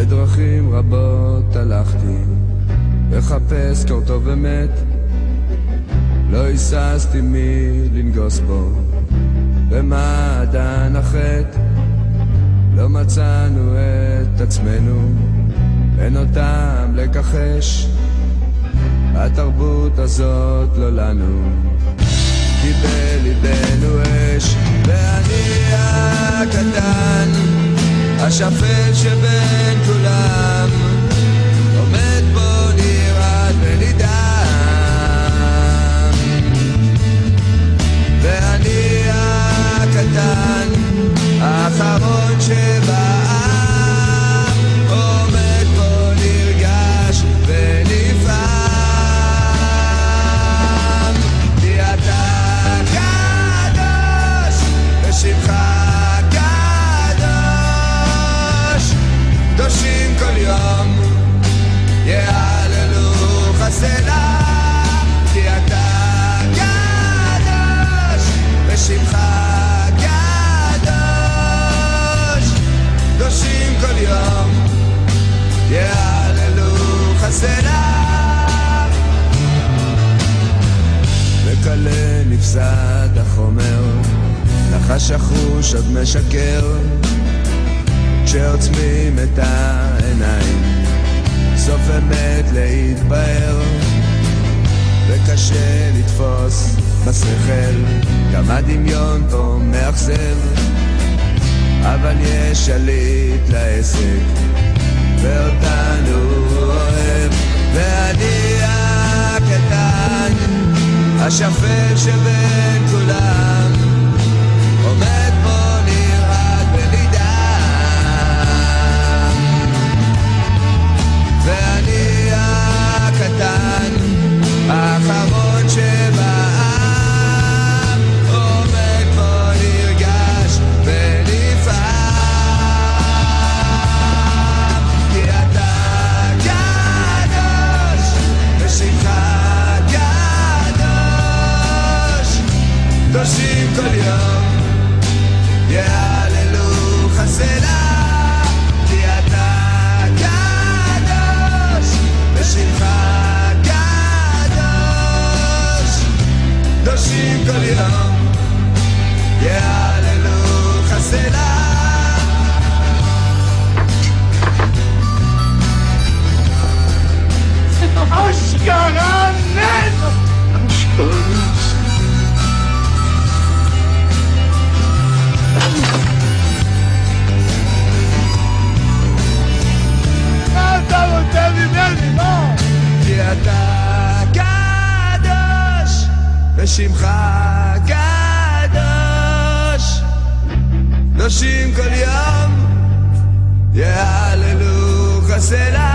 בדרכים רבות הלכתי, לחפש קור טוב ומת, לא היססתי מי לנגוס בו, במעדן החטא, לא מצאנו את עצמנו, אין אותם לכחש, התרבות הזאת לא לנו, כי בליבנו אש, ואני הקטן, השפל שבין כולם, עומד בו נרעד ונדהם, ואני הקטן, האחרון שבעם, עומד בו נרגש ונפעם, כי אתה קדוש ושמך קדושים כל יום יעללו חסלה, כי אתה קדוש ושמך קדוש, קדושים כל יום יעללו חסלה. וקלה נפסד החומר, נחש החוש עד משקר, כשעוצמים את העיניים, סוף אמת להתבהר, וקשה לתפוס בשכל, כמה דמיון פה מאכזב, אבל יש שליט לעסק, ואותנו אוהב, ואני הקטן, השפל שבין כולם, עומד פה נרעד בלידם, ואני הקטן, האחרון שבעם, עומד פה נרגש ונפעם, כי אתה קדוש ושמך קדוש, קדושים כל יום יעללו חסלה, כי אתה קדוש ושמך קדוש, קדושים כל יום יעללו חסלה. אשכרה נט! אשכרה אתה רוצה ממני, מה? כי אתה קדוש ושמך קדוש, קדושים כל יום יעללו חסלה.